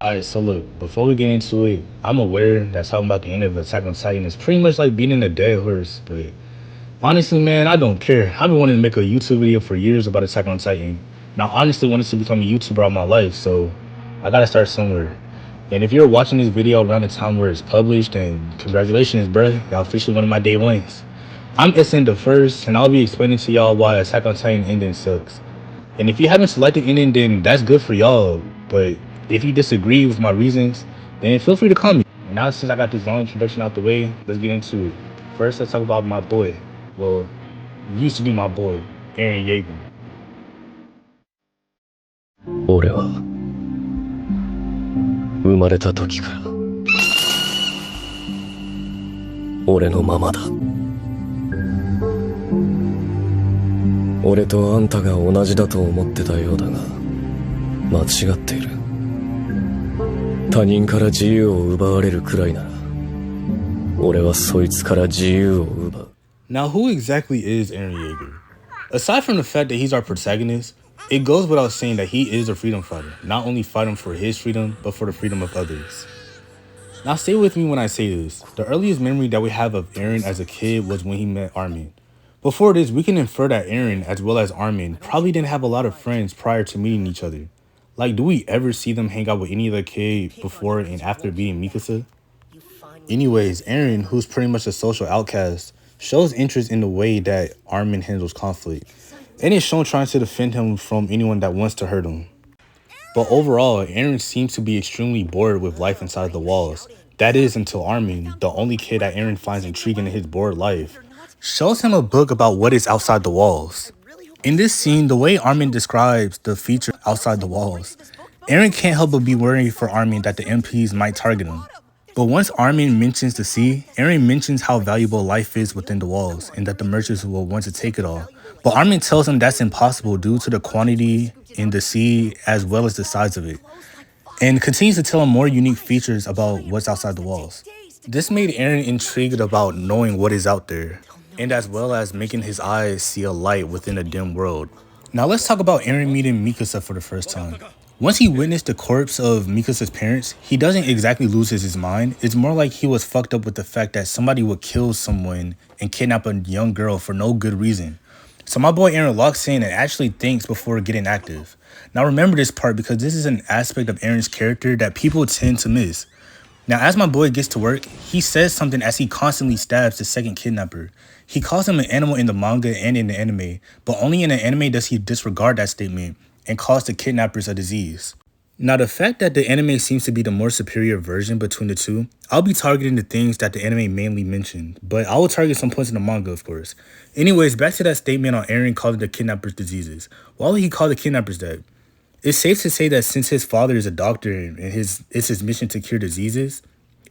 Alright, so look, before we get into it, I'm aware that talking about the end of Attack on Titan is pretty much like beating a dead horse, but honestly, man, I don't care. I've been wanting to make a YouTube video for years about Attack on Titan. Now, honestly, wanted to become a YouTuber all my life, so I gotta start somewhere. And if you're watching this video around the time where it's published, then congratulations, bruh. Y'all officially one of my day ones. I'm SN the first, and I'll be explaining to y'all why Attack on Titan ending sucks. And if you haven't selected ending, then that's good for y'all. But if you disagree with my reasons, then feel free to comment. Now, since I got this long introduction out the way, let's get into it. First, let's talk about my boy. Well, used to be my boy, Aaron Yeager. 俺は生まれた時から俺のままだ。俺とあんたが同じだと思ってたようだが間違っている。他人から自由を奪われるくらいなら俺はそいつから自由を奪う。 Now, who exactly is Aaron Yeager? Aside from the fact that he's our protagonist, it goes without saying that he is a freedom fighter, not only fighting for his freedom, but for the freedom of others. Now, stay with me when I say this. The earliest memory that we have of Aaron as a kid was when he met Armin. Before this, we can infer that Aaron, as well as Armin, probably didn't have a lot of friends prior to meeting each other. Like, do we ever see them hang out with any other kid before and after meeting Mikasa? Anyways, Aaron, who's pretty much a social outcast, shows interest in the way that Armin handles conflict, and is shown trying to defend him from anyone that wants to hurt him. But overall, Aaron seems to be extremely bored with life inside the walls. That is until Armin, the only kid that Aaron finds intriguing in his bored life, shows him a book about what is outside the walls. In this scene, the way Armin describes the feature outside the walls, Aaron can't help but be worried for Armin that the MPs might target him. But once Armin mentions the sea, Aaron mentions how valuable life is within the walls and that the merchants will want to take it all. But Armin tells him that's impossible due to the quantity in the sea as well as the size of it, and continues to tell him more unique features about what's outside the walls. This made Aaron intrigued about knowing what is out there, and as well as making his eyes see a light within a dim world. Now let's talk about Aaron meeting Mikasa for the first time. Once he witnessed the corpse of Mikasa's parents, he doesn't exactly lose his mind. It's more like he was fucked up with the fact that somebody would kill someone and kidnap a young girl for no good reason. So my boy Aaron locks in and actually thinks before getting active. Now remember this part because this is an aspect of Aaron's character that people tend to miss. Now as my boy gets to work, he says something as he constantly stabs the second kidnapper. He calls him an animal in the manga and in the anime, but only in the anime does he disregard that statement and calls the kidnappers a disease. Now the fact that the anime seems to be the more superior version between the two, I'll be targeting the things that the anime mainly mentioned, but I will target some points in the manga of course. Anyways, back to that statement on Aaron calling the kidnappers diseases. Why would he call the kidnappers that? It's safe to say that since his father is a doctor and it's his mission to cure diseases,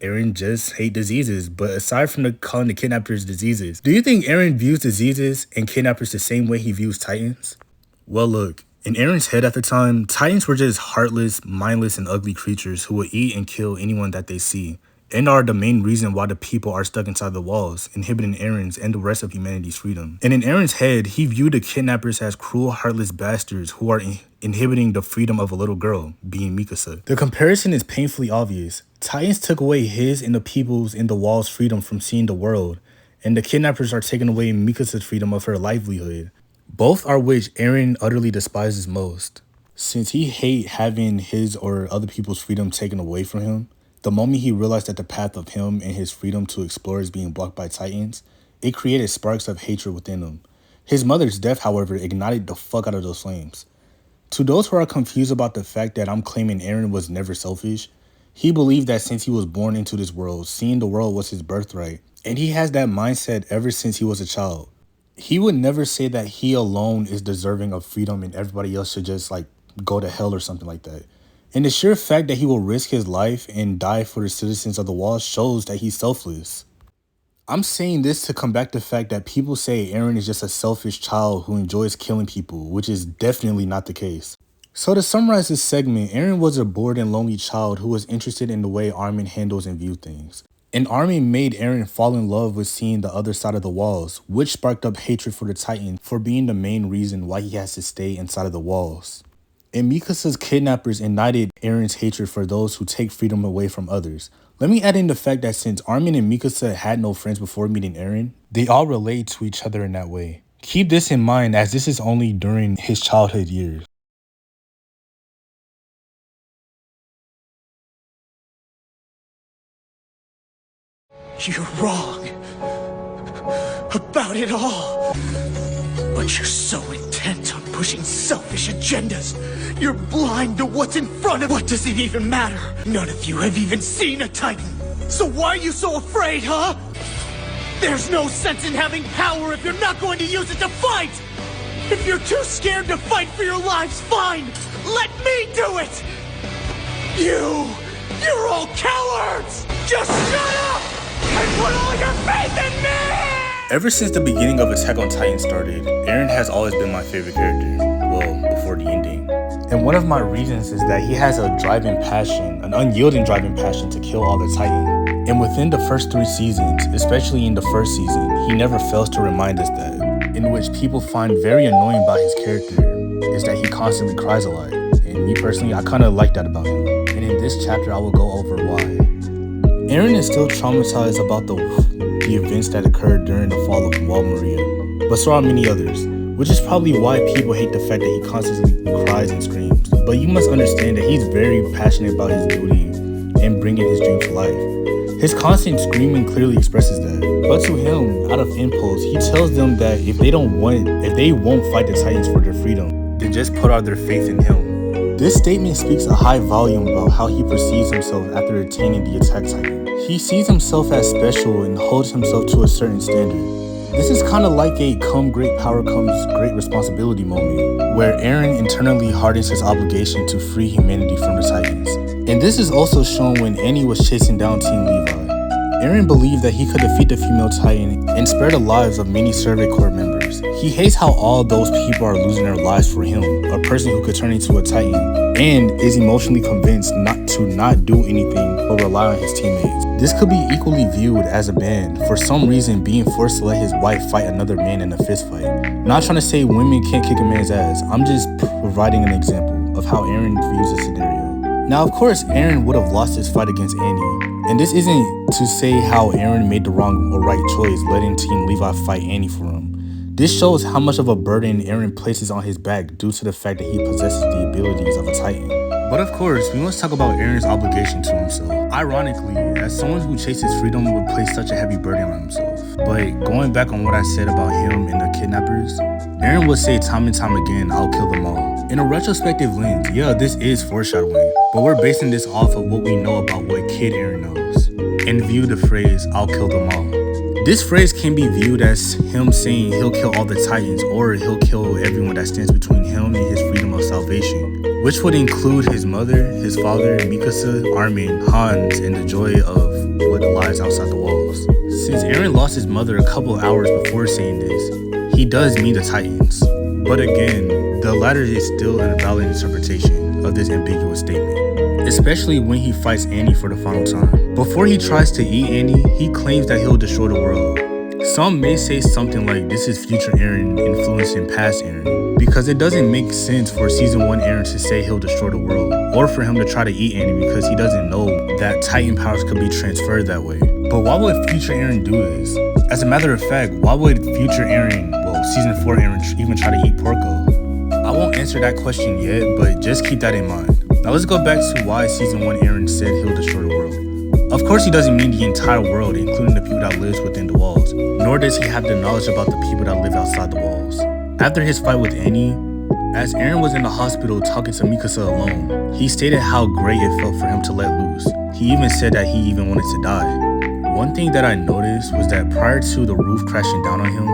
Aaron just hates diseases. But aside from calling the kidnappers diseases, do you think Aaron views diseases and kidnappers the same way he views Titans? Well look, in Aaron's head at the time, Titans were just heartless, mindless, and ugly creatures who would eat and kill anyone that they see, and are the main reason why the people are stuck inside the walls, inhibiting Aaron's and the rest of humanity's freedom. And in Aaron's head, he viewed the kidnappers as cruel, heartless bastards who are inhibiting the freedom of a little girl, being Mikasa. The comparison is painfully obvious. Titans took away his and the people's in the walls' freedom from seeing the world, and the kidnappers are taking away Mikasa's freedom of her livelihood. Both are which Aaron utterly despises most. Since he hates having his or other people's freedom taken away from him, the moment he realized that the path of him and his freedom to explore is being blocked by Titans, it created sparks of hatred within him. His mother's death, however, ignited the fuck out of those flames. To those who are confused about the fact that I'm claiming Aaron was never selfish, he believed that since he was born into this world, seeing the world was his birthright, and he has that mindset ever since he was a child. He would never say that he alone is deserving of freedom and everybody else should just go to hell or something like that. And the sheer fact that he will risk his life and die for the citizens of the wall shows that he's selfless. I'm saying this to combat the fact that people say Aaron is just a selfish child who enjoys killing people, which is definitely not the case. So to summarize this segment, Aaron was a bored and lonely child who was interested in the way Armin handles and views things. And Armin made Aaron fall in love with seeing the other side of the walls, which sparked up hatred for the Titan for being the main reason why he has to stay inside of the walls. And Mikasa's kidnappers ignited Eren's hatred for those who take freedom away from others. Let me add in the fact that since Armin and Mikasa had no friends before meeting Eren, they all relate to each other in that way. Keep this in mind as this is only during his childhood years. You're wrong about it all. But you're so intent on pushing selfish agendas. You're blind to what's in front of. What does it even matter? None of you have even seen a Titan. So why are you so afraid, huh? There's no sense in having power if you're not going to use it to fight. If you're too scared to fight for your lives, fine. Let me do it. You're all cowards. Just shut up and put all your faith in me. Ever since the beginning of Attack on Titan started, Eren has always been my favorite character. Well, before the ending. And one of my reasons is that he has a driving passion, an unyielding driving passion to kill all the Titans. And within the first 3 seasons, especially in the first season, he never fails to remind us that, in which people find very annoying about his character, is that he constantly cries a lot. And me personally, I kind of like that about him. And in this chapter, I will go over why. Eren is still traumatized about the events that occurred during the fall of Wall Maria, but so are many others, which is probably why people hate the fact that he constantly cries and screams. But you must understand that he's very passionate about his duty and bringing his dream to life. His constant screaming clearly expresses that. But to him, out of impulse, he tells them that if they won't fight the Titans for their freedom, then just put all their faith in him. This statement speaks a high volume about how he perceives himself after attaining the Attack Titan. He sees himself as special and holds himself to a certain standard. This is kind of like a come great power comes great responsibility moment, where Eren internally hardens his obligation to free humanity from the Titans. And this is also shown when Annie was chasing down Team Levi. Eren believed that he could defeat the female Titan and spare the lives of many Survey Corps members. He hates how all those people are losing their lives for him, a person who could turn into a Titan, and is emotionally convinced not to do anything but rely on his teammates. This could be equally viewed as a ban for some reason being forced to let his wife fight another man in a fistfight. Not trying to say women can't kick a man's ass, I'm just providing an example of how Eren views the scenario. Now, of course, Eren would have lost his fight against Annie. And this isn't to say how Eren made the wrong or right choice letting Team Levi fight Annie for him. This shows how much of a burden Eren places on his back due to the fact that he possesses the abilities of a Titan. But of course, we must talk about Eren's obligation to himself. Ironically, as someone who chases freedom would place such a heavy burden on himself. But going back on what I said about him and the kidnappers, Eren would say time and time again, "I'll kill them all." In a retrospective lens, yeah, this is foreshadowing, but we're basing this off of what we know about what kid Eren knows, and view the phrase, "I'll kill them all." This phrase can be viewed as him saying he'll kill all the Titans, or he'll kill everyone that stands between him and his freedom of salvation, which would include his mother, his father, Mikasa, Armin, Hans, and the joy of what lies outside the walls. Since Eren lost his mother a couple hours before saying this, he does mean the Titans. But again, the latter is still an valid interpretation of this ambiguous statement, especially when he fights Annie for the final time. Before he tries to eat Annie, he claims that he'll destroy the world. Some may say something like this is future Eren influencing past Eren, because it doesn't make sense for season 1 Eren to say he'll destroy the world, or for him to try to eat Annie because he doesn't know that Titan powers could be transferred that way. But why would future Eren do this? As a matter of fact, why would future Eren, season 4 Eren, even try to eat Porco? I won't answer that question yet, but just keep that in mind. Now let's go back to why season 1 Eren said he'll destroy the world. Of course he doesn't mean the entire world, including the people that lives within the walls, nor does he have the knowledge about the people that live outside the walls. After his fight with Annie, as Eren was in the hospital talking to Mikasa alone, he stated how great it felt for him to let loose. He even said that he even wanted to die. One thing that I noticed was that prior to the roof crashing down on him,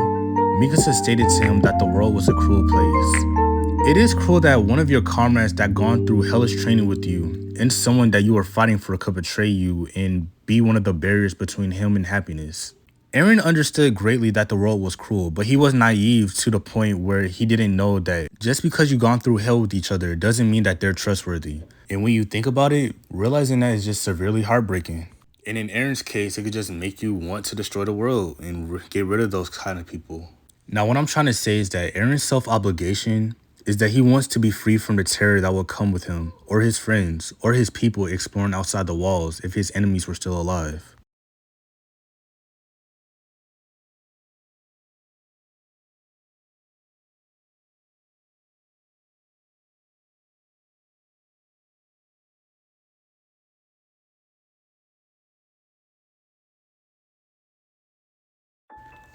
Mikasa stated to him that the world was a cruel place. It is cruel that one of your comrades that gone through hellish training with you and someone that you are fighting for could betray you and be one of the barriers between him and happiness. Eren understood greatly that the world was cruel, but he was naive to the point where he didn't know that just because you've gone through hell with each other doesn't mean that they're trustworthy. And when you think about it, realizing that is just severely heartbreaking. And in Eren's case, it could just make you want to destroy the world and get rid of those kind of people. Now, what I'm trying to say is that Eren's self-obligation is that he wants to be free from the terror that would come with him, or his friends, or his people exploring outside the walls if his enemies were still alive.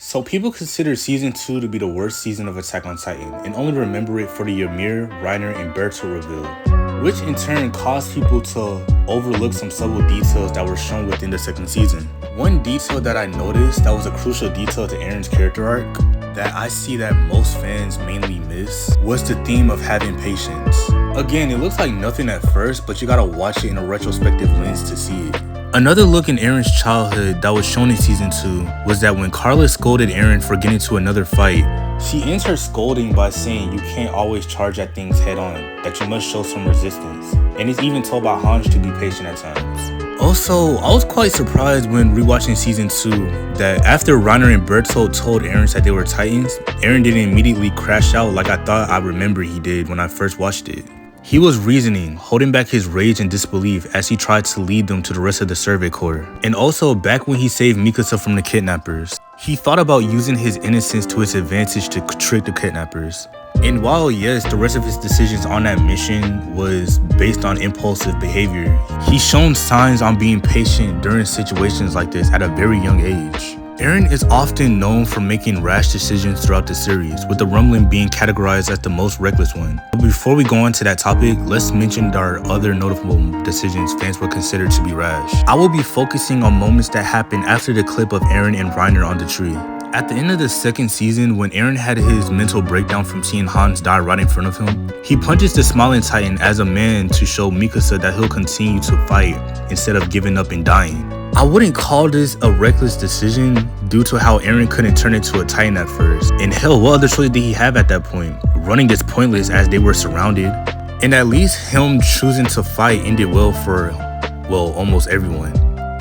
So people consider Season 2 to be the worst season of Attack on Titan, and only remember it for the Ymir, Reiner, and Bertolt reveal, which in turn caused people to overlook some subtle details that were shown within the second season. One detail that I noticed that was a crucial detail to Eren's character arc that I see that most fans mainly miss was the theme of having patience. Again, it looks like nothing at first, but you gotta watch it in a retrospective lens to see it. Another look in Eren's childhood that was shown in Season 2 was that when Carla scolded Eren for getting to another fight, she ends her scolding by saying you can't always charge at things head on, that you must show some resistance, and it's even told by Hange to be patient at times. Also, I was quite surprised when rewatching Season 2 that after Reiner and Bertolt told Eren that they were Titans, Eren didn't immediately crash out like I thought I remember he did when I first watched it. He was reasoning, holding back his rage and disbelief as he tried to lead them to the rest of the Survey Corps. And also, back when he saved Mikasa from the kidnappers, he thought about using his innocence to his advantage to trick the kidnappers. And while yes, the rest of his decisions on that mission was based on impulsive behavior, he's shown signs on being patient during situations like this at a very young age. Eren is often known for making rash decisions throughout the series, with the Rumbling being categorized as the most reckless one. But before we go on to that topic, let's mention our other notable decisions fans would consider to be rash. I will be focusing on moments that happened after the clip of Eren and Reiner on the tree. At the end of the second season, when Eren had his mental breakdown from seeing Hange die right in front of him, he punches the Smiling Titan as a man to show Mikasa that he'll continue to fight instead of giving up and dying. I wouldn't call this a reckless decision due to how Eren couldn't turn into a Titan at first. And hell, what other choice did he have at that point? Running is pointless as they were surrounded. And at least him choosing to fight ended well for, well, almost everyone.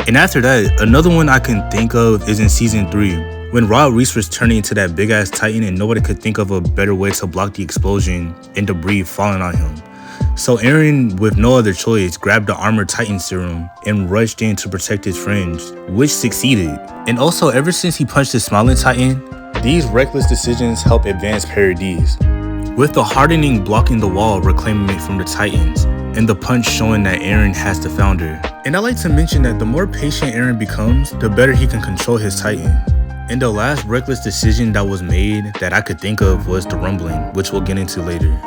And after that, another one I can think of is in Season 3. When Rod Reese was turning into that big ass Titan and nobody could think of a better way to block the explosion and debris falling on him. So Eren, with no other choice, grabbed the Armored Titan serum and rushed in to protect his friends, which succeeded. And also, ever since he punched the Smiling Titan, these reckless decisions help advance Paradise, with the hardening blocking the wall reclaiming it from the Titans, and the punch showing that Eren has the founder. And I like to mention that the more patient Eren becomes, the better he can control his Titan. And the last reckless decision that was made that I could think of was the Rumbling, which we'll get into later.